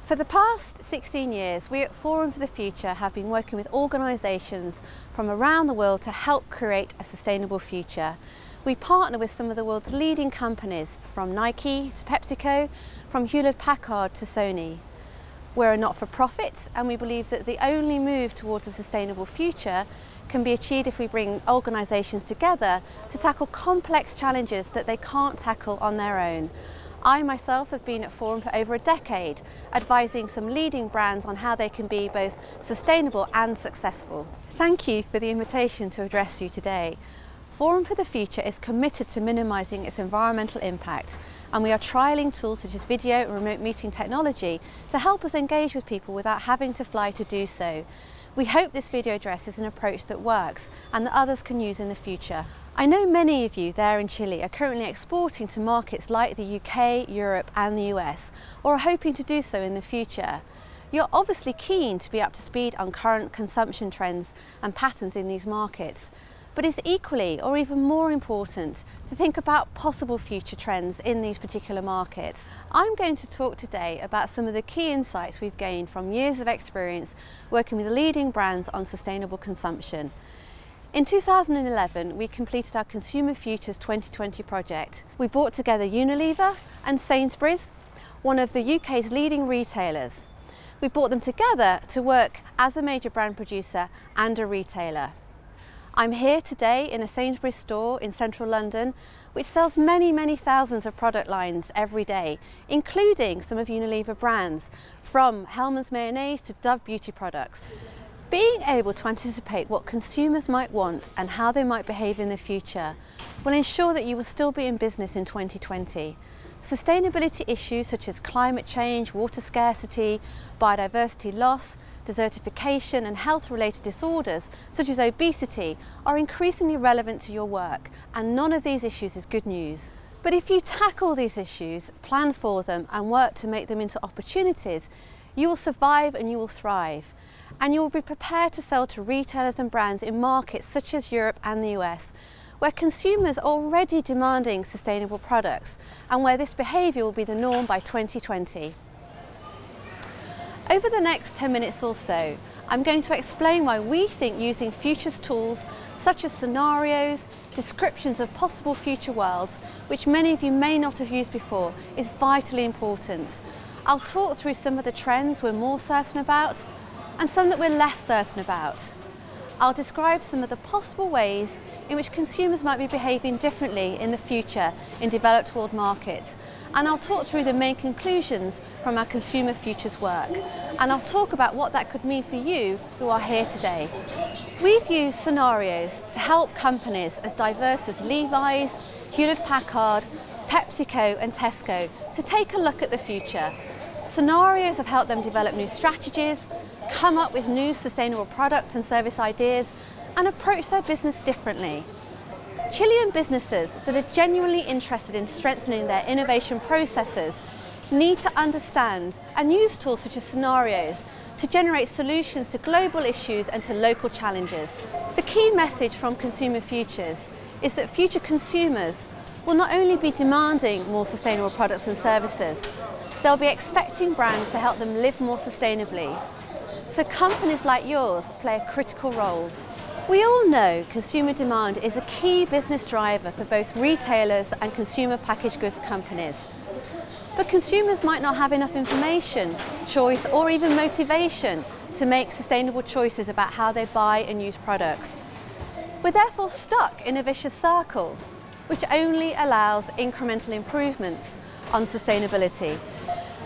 For the past 16 years, we at Forum for the Future have been working with organisations from around the world to help create a sustainable future. We partner with some of the world's leading companies, from Nike to PepsiCo, from Hewlett-Packard to Sony. We're a not-for-profit, and we believe that the only move towards a sustainable future can be achieved if we bring organisations together to tackle complex challenges that they can't tackle on their own. I myself have been at Forum for over a decade, advising some leading brands on how they can be both sustainable and successful. Thank you for the invitation to address you today. Forum for the Future is committed to minimising its environmental impact, and we are trialling tools such as video and remote meeting technology to help us engage with people without having to fly to do so. We hope this video address is an approach that works and that others can use in the future. I know many of you there in Chile are currently exporting to markets like the UK, Europe and the US, or are hoping to do so in the future. You're obviously keen to be up to speed on current consumption trends and patterns in these markets, but it's equally or even more important to think about possible future trends in these particular markets. I'm going to talk today about some of the key insights we've gained from years of experience working with leading brands on sustainable consumption. In 2011, we completed our Consumer Futures 2020 project. We brought together Unilever and Sainsbury's, one of the UK's leading retailers. We brought them together to work as a major brand producer and a retailer. I'm here today in a Sainsbury's store in central London, which sells many thousands of product lines every day, including some of Unilever brands, from Hellmann's mayonnaise to Dove beauty products. Being able to anticipate what consumers might want and how they might behave in the future will ensure that you will still be in business in 2020. Sustainability issues such as climate change, water scarcity, biodiversity loss, desertification and health-related disorders such as obesity are increasingly relevant to your work, and none of these issues is good news. But if you tackle these issues, plan for them and work to make them into opportunities, you will survive and you will thrive. And you will be prepared to sell to retailers and brands in markets such as Europe and the US, where consumers are already demanding sustainable products and where this behaviour will be the norm by 2020. Over the next 10 minutes or so, I'm going to explain why we think using futures tools such as scenarios, descriptions of possible future worlds, which many of you may not have used before, is vitally important. I'll talk through some of the trends we're more certain about and some that we're less certain about. I'll describe some of the possible ways in which consumers might be behaving differently in the future in developed world markets, and I'll talk through the main conclusions from our Consumer Futures work, and I'll talk about what that could mean for you who are here today. We've used scenarios to help companies as diverse as Levi's, Hewlett-Packard, PepsiCo and Tesco to take a look at the future. Scenarios have helped them develop new strategies, come up with new sustainable product and service ideas, and approach their business differently. Chilean businesses that are genuinely interested in strengthening their innovation processes need to understand and use tools such as scenarios to generate solutions to global issues and to local challenges. The key message from Consumer Futures is that future consumers will not only be demanding more sustainable products and services, they'll be expecting brands to help them live more sustainably. So companies like yours play a critical role. We all know consumer demand is a key business driver for both retailers and consumer packaged goods companies. But consumers might not have enough information, choice or even motivation to make sustainable choices about how they buy and use products. We're therefore stuck in a vicious circle, which only allows incremental improvements on sustainability.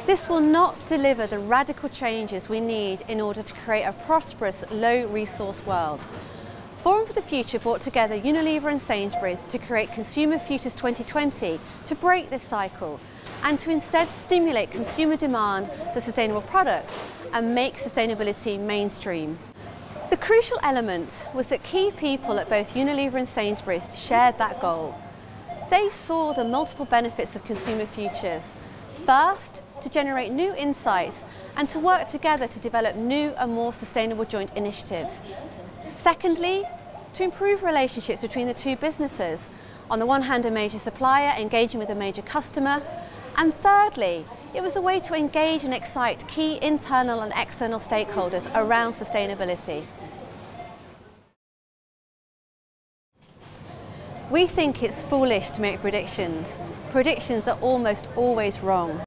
This will not deliver the radical changes we need in order to create a prosperous, low-resource world. Forum for the Future brought together Unilever and Sainsbury's to create Consumer Futures 2020 to break this cycle and to instead stimulate consumer demand for sustainable products and make sustainability mainstream. The crucial element was that key people at both Unilever and Sainsbury's shared that goal. They saw the multiple benefits of Consumer Futures. First, to generate new insights and to work together to develop new and more sustainable joint initiatives. Secondly, to improve relationships between the two businesses. On the one hand, a major supplier engaging with a major customer, And thirdly, it was a way to engage and excite key internal and external stakeholders around sustainability. We think it's foolish to make predictions. Predictions are almost always wrong.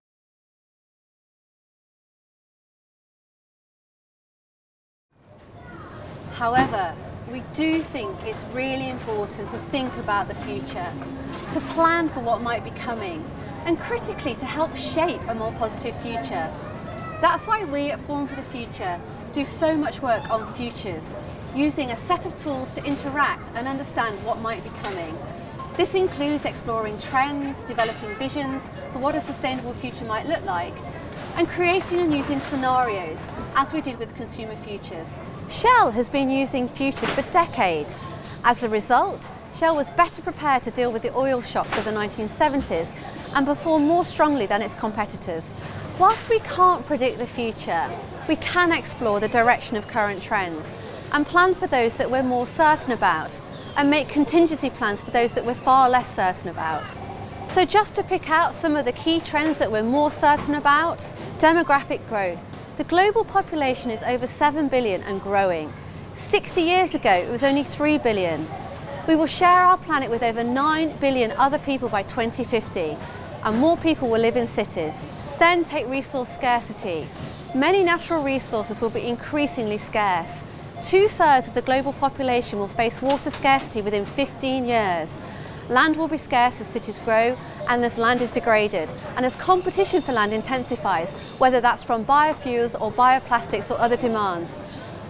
However, we do think it's really important to think about the future, to plan for what might be coming, and critically to help shape a more positive future. That's why we at Forum for the Future do so much work on futures, using a set of tools to interact and understand what might be coming. This includes exploring trends, developing visions for what a sustainable future might look like, and creating and using scenarios, as we did with consumer futures. Shell has been using futures for decades. As a result, Shell was better prepared to deal with the oil shocks of the 1970s and perform more strongly than its competitors. Whilst we can't predict the future, we can explore the direction of current trends and plan for those that we're more certain about, and make contingency plans for those that we're far less certain about. So just to pick out some of the key trends that we're more certain about: demographic growth. The global population is over 7 billion and growing. 60 years ago, it was only 3 billion. We will share our planet with over 9 billion other people by 2050, and more people will live in cities. Then take resource scarcity. Many natural resources will be increasingly scarce. 2/3 of the global population will face water scarcity within 15 years. Land will be scarce as cities grow and as land is degraded, and as competition for land intensifies, whether that's from biofuels or bioplastics or other demands.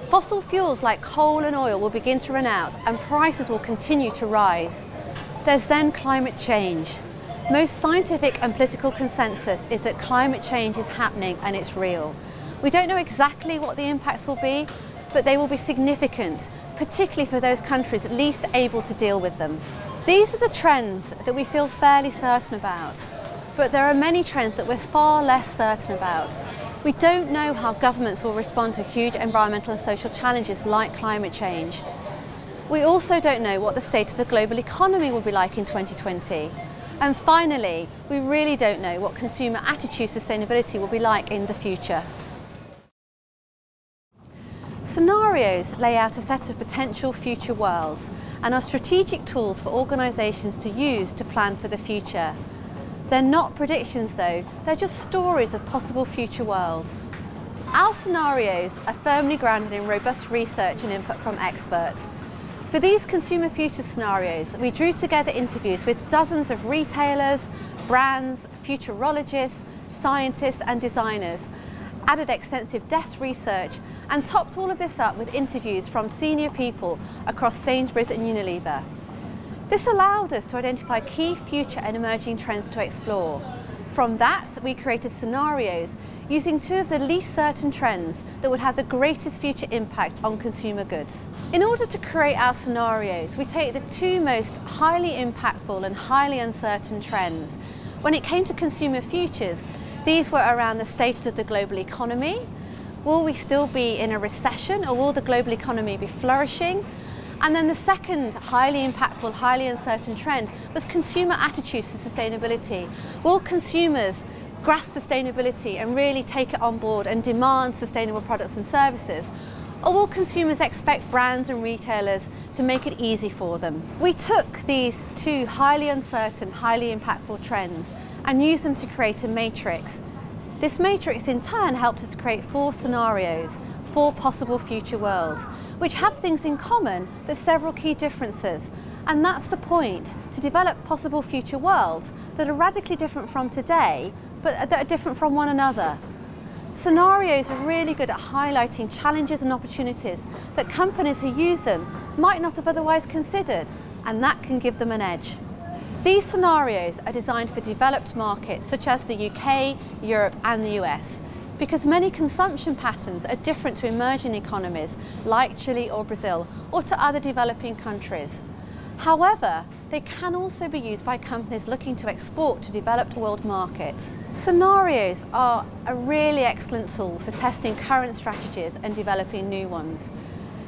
Fossil fuels like coal and oil will begin to run out and prices will continue to rise. There's then climate change. Most scientific and political consensus is that climate change is happening and it's real. We don't know exactly what the impacts will be, but they will be significant, particularly for those countries least able to deal with them. These are the trends that we feel fairly certain about, but there are many trends that we're far less certain about. We don't know how governments will respond to huge environmental and social challenges like climate change. We also don't know what the state of the global economy will be like in 2020. And finally, we really don't know what consumer attitude sustainability will be like in the future. Scenarios lay out a set of potential future worlds and are strategic tools for organisations to use to plan for the future. They're not predictions though, they're just stories of possible future worlds. Our scenarios are firmly grounded in robust research and input from experts. For these consumer future scenarios, we drew together interviews with dozens of retailers, brands, futurologists, scientists and designers, added extensive desk research, and topped all of this up with interviews from senior people across Sainsbury's and Unilever. This allowed us to identify key future and emerging trends to explore. From that, we created scenarios using two of the least certain trends that would have the greatest future impact on consumer goods. In order to create our scenarios, we take the two most highly impactful and highly uncertain trends. When it came to consumer futures, these were around the status of the global economy. Will we still be in a recession, or will the global economy be flourishing? And then the second highly impactful, highly uncertain trend was consumer attitudes to sustainability. Will consumers grasp sustainability and really take it on board and demand sustainable products and services? Or will consumers expect brands and retailers to make it easy for them? We took these two highly uncertain, highly impactful trends and used them to create a matrix. This matrix in turn helped us create 4 scenarios, 4 possible future worlds, which have things in common but several key differences. And that's the point, to develop possible future worlds that are radically different from today, but that are different from one another. Scenarios are really good at highlighting challenges and opportunities that companies who use them might not have otherwise considered, and that can give them an edge. These scenarios are designed for developed markets such as the UK, Europe and the US, because many consumption patterns are different to emerging economies like Chile or Brazil, or to other developing countries. However, they can also be used by companies looking to export to developed world markets. Scenarios are a really excellent tool for testing current strategies and developing new ones.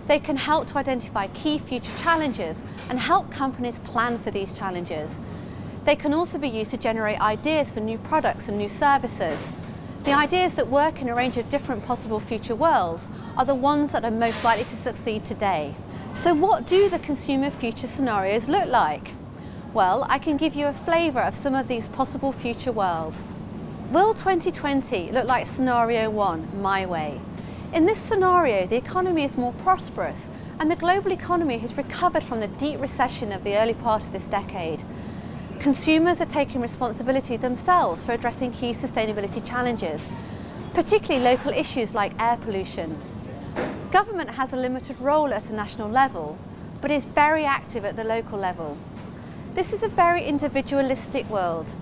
They can help to identify key future challenges and help companies plan for these challenges. They can also be used to generate ideas for new products and new services. The ideas that work in a range of different possible future worlds are the ones that are most likely to succeed today. So what do the consumer future scenarios look like? Well, I can give you a flavour of some of these possible future worlds. Will 2020 look like scenario 1, my way? In this scenario, the economy is more prosperous and the global economy has recovered from the deep recession of the early part of this decade. Consumers are taking responsibility themselves for addressing key sustainability challenges, particularly local issues like air pollution. Government has a limited role at a national level, but is very active at the local level. This is a very individualistic world,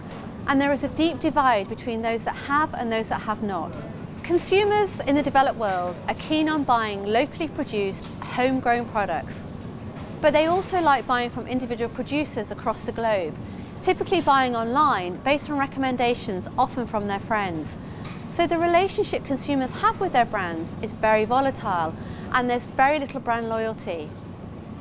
and there is a deep divide between those that have and those that have not. Consumers in the developed world are keen on buying locally produced, homegrown products, but they also like buying from individual producers across the globe, typically buying online based on recommendations, often from their friends. So the relationship consumers have with their brands is very volatile, and there's very little brand loyalty.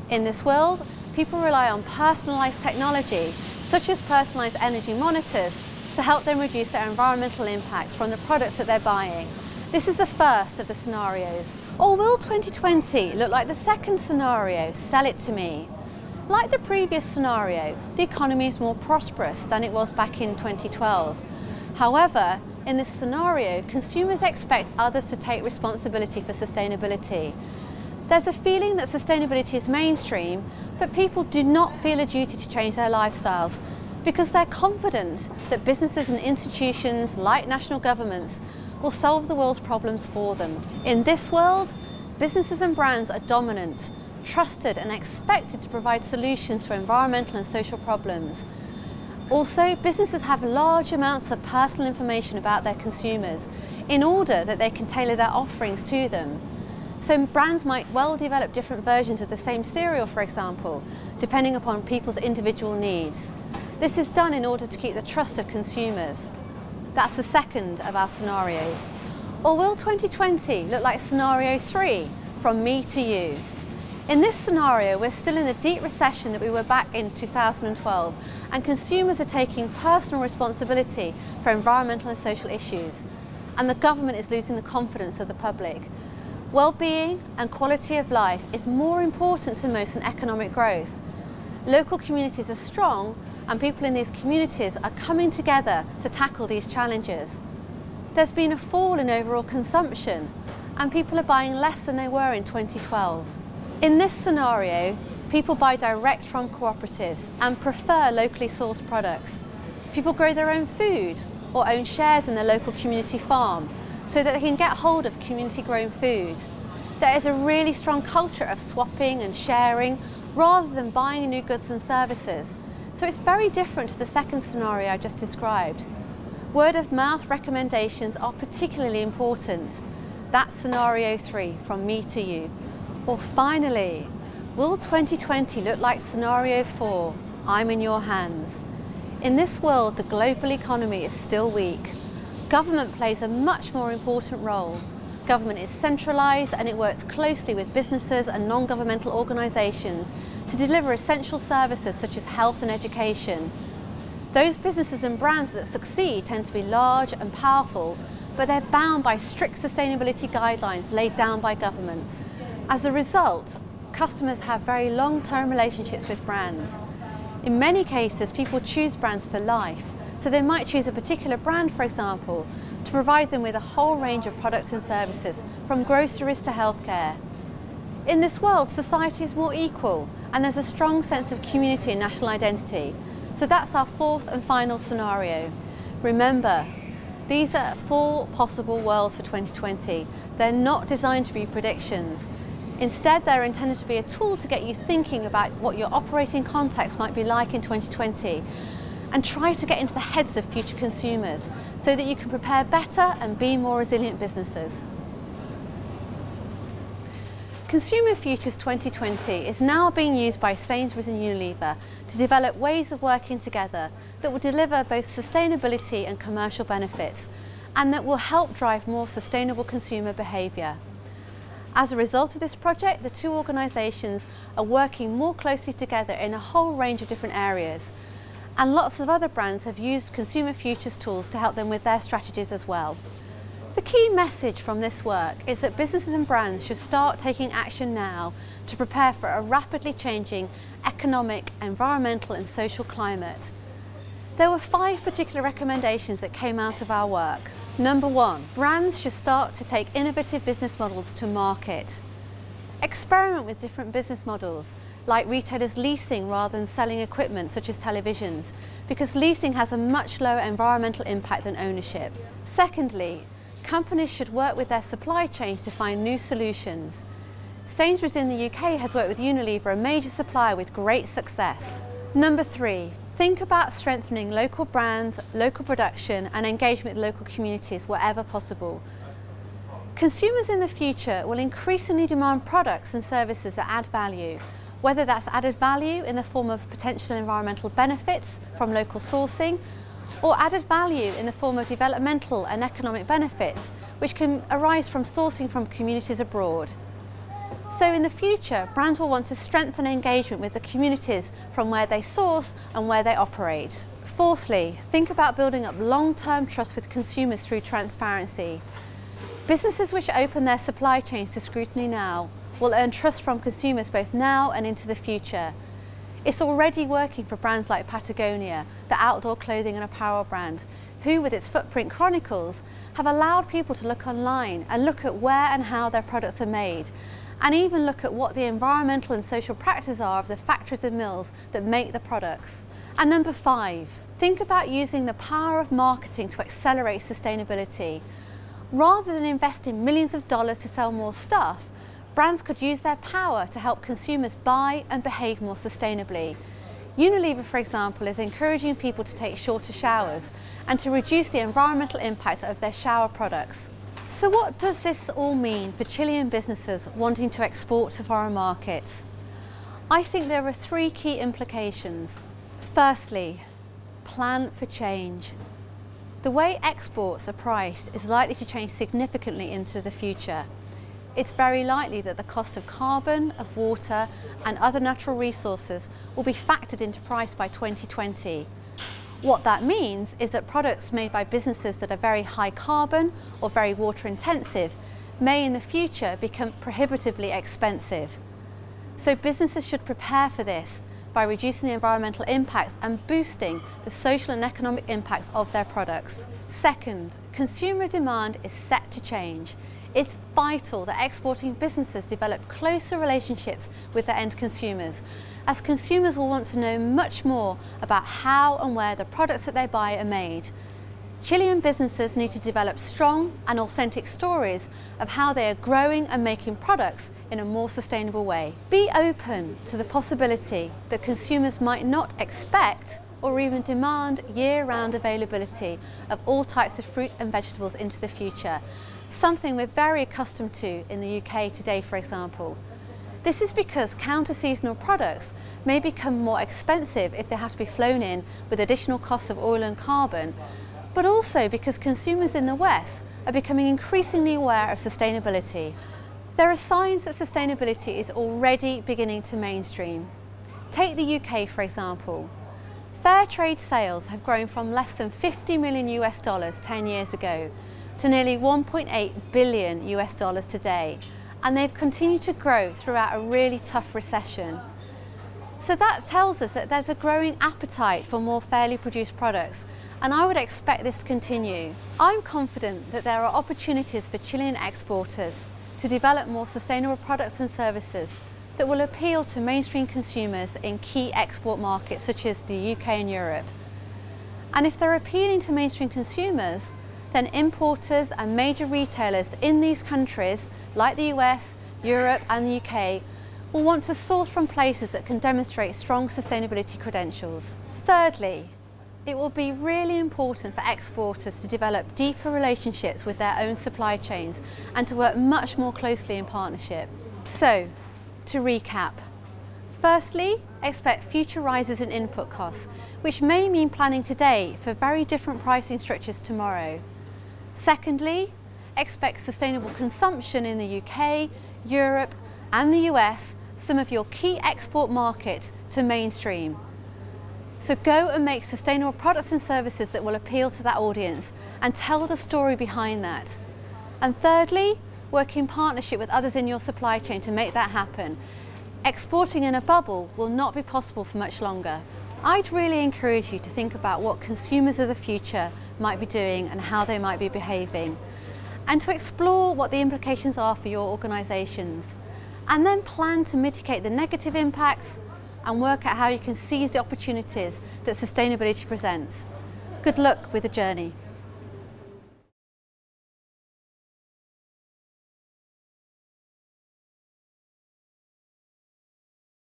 In this world, people rely on personalised technology, such as personalised energy monitors, to help them reduce their environmental impacts from the products that they're buying. This is the first of the scenarios. Or will 2020 look like the second scenario, sell it to me? Like the previous scenario, the economy is more prosperous than it was back in 2012. However, in this scenario, consumers expect others to take responsibility for sustainability. There's a feeling that sustainability is mainstream, but people do not feel a duty to change their lifestyles because they're confident that businesses and institutions like national governments will solve the world's problems for them. In this world, businesses and brands are dominant, trusted and expected to provide solutions for environmental and social problems. Also, businesses have large amounts of personal information about their consumers in order that they can tailor their offerings to them. So brands might well develop different versions of the same cereal, for example, depending upon people's individual needs. This is done in order to keep the trust of consumers. That's the second of our scenarios. Or will 2020 look like scenario 3, from me to you? In this scenario, we're still in the deep recession that we were back in 2012, and consumers are taking personal responsibility for environmental and social issues, and the government is losing the confidence of the public. Well-being and quality of life is more important to most than economic growth. Local communities are strong, and people in these communities are coming together to tackle these challenges. There's been a fall in overall consumption, and people are buying less than they were in 2012. In this scenario, people buy direct from cooperatives and prefer locally sourced products. People grow their own food or own shares in their local community farm so that they can get hold of community grown food. There is a really strong culture of swapping and sharing rather than buying new goods and services. So it's very different to the second scenario I just described. Word of mouth recommendations are particularly important. That's scenario 3, from me to you. Or finally, will 2020 look like scenario 4, I'm in your hands? In this world, the global economy is still weak. Government plays a much more important role. Government is centralised and it works closely with businesses and non-governmental organisations to deliver essential services such as health and education. Those businesses and brands that succeed tend to be large and powerful, but they're bound by strict sustainability guidelines laid down by governments. As a result, customers have very long-term relationships with brands. In many cases, people choose brands for life, so they might choose a particular brand, for example, to provide them with a whole range of products and services, from groceries to healthcare. In this world, society is more equal, and there's a strong sense of community and national identity. So that's our fourth and final scenario. Remember, these are 4 possible worlds for 2020. They're not designed to be predictions. Instead, they're intended to be a tool to get you thinking about what your operating context might be like in 2020 and try to get into the heads of future consumers so that you can prepare better and be more resilient businesses. Consumer Futures 2020 is now being used by Sainsbury's and Unilever to develop ways of working together that will deliver both sustainability and commercial benefits, and that will help drive more sustainable consumer behaviour. As a result of this project, the 2 organisations are working more closely together in a whole range of different areas, And lots of other brands have used consumer futures tools to help them with their strategies as well. The key message from this work is that businesses and brands should start taking action now to prepare for a rapidly changing economic, environmental and social climate. There were 5 particular recommendations that came out of our work. Number 1, brands should start to take innovative business models to market. Experiment with different business models, like retailers leasing rather than selling equipment such as televisions, because leasing has a much lower environmental impact than ownership. Secondly, companies should work with their supply chains to find new solutions. Sainsbury's in the UK has worked with Unilever, a major supplier, with great success. Number 3, think about strengthening local brands, local production and engagement with local communities wherever possible. Consumers in the future will increasingly demand products and services that add value, whether that's added value in the form of potential environmental benefits from local sourcing, or added value in the form of developmental and economic benefits, which can arise from sourcing from communities abroad. So in the future, brands will want to strengthen engagement with the communities from where they source and where they operate. Fourthly, think about building up long-term trust with consumers through transparency. Businesses which open their supply chains to scrutiny now will earn trust from consumers both now and into the future. It's already working for brands like Patagonia, the outdoor clothing and apparel brand, who with its Footprint Chronicles have allowed people to look online and look at where and how their products are made, and even look at what the environmental and social practices are of the factories and mills that make the products. And number 5, think about using the power of marketing to accelerate sustainability. Rather than investing millions of dollars to sell more stuff, brands could use their power to help consumers buy and behave more sustainably. Unilever, for example, is encouraging people to take shorter showers and to reduce the environmental impact of their shower products. So what does this all mean for Chilean businesses wanting to export to foreign markets? I think there are 3 key implications. Firstly, plan for change. The way exports are priced is likely to change significantly into the future. It's very likely that the cost of carbon, of water and other natural resources will be factored into price by 2020. What that means is that products made by businesses that are very high carbon or very water intensive may in the future become prohibitively expensive. So businesses should prepare for this by reducing the environmental impacts and boosting the social and economic impacts of their products. Second, consumer demand is set to change. It's vital that exporting businesses develop closer relationships with their end consumers, as consumers will want to know much more about how and where the products that they buy are made. Chilean businesses need to develop strong and authentic stories of how they are growing and making products in a more sustainable way. Be open to the possibility that consumers might not expect or even demand year-round availability of all types of fruit and vegetables into the future, something we're very accustomed to in the UK today, for example. This is because counter-seasonal products may become more expensive if they have to be flown in with additional costs of oil and carbon, but also because consumers in the West are becoming increasingly aware of sustainability. There are signs that sustainability is already beginning to mainstream. Take the UK, for example. Fair trade sales have grown from less than $50 million 10 years ago to nearly $1.8 billion today, and they've continued to grow throughout a really tough recession. So that tells us that there's a growing appetite for more fairly produced products, and I would expect this to continue. I'm confident that there are opportunities for Chilean exporters to develop more sustainable products and services that will appeal to mainstream consumers in key export markets such as the UK and Europe. And if they're appealing to mainstream consumers, then importers and major retailers in these countries, like the US, Europe and the UK, will want to source from places that can demonstrate strong sustainability credentials. Thirdly, it will be really important for exporters to develop deeper relationships with their own supply chains and to work much more closely in partnership. So, to recap. Firstly, expect future rises in input costs, which may mean planning today for very different pricing structures tomorrow. Secondly, expect sustainable consumption in the UK, Europe and the US, some of your key export markets, to mainstream. So go and make sustainable products and services that will appeal to that audience and tell the story behind that. And thirdly, work in partnership with others in your supply chain to make that happen. Exporting in a bubble will not be possible for much longer. I'd really encourage you to think about what consumers of the future might be doing and how they might be behaving, and to explore what the implications are for your organisations, and then plan to mitigate the negative impacts and work out how you can seize the opportunities that sustainability presents. Good luck with the journey.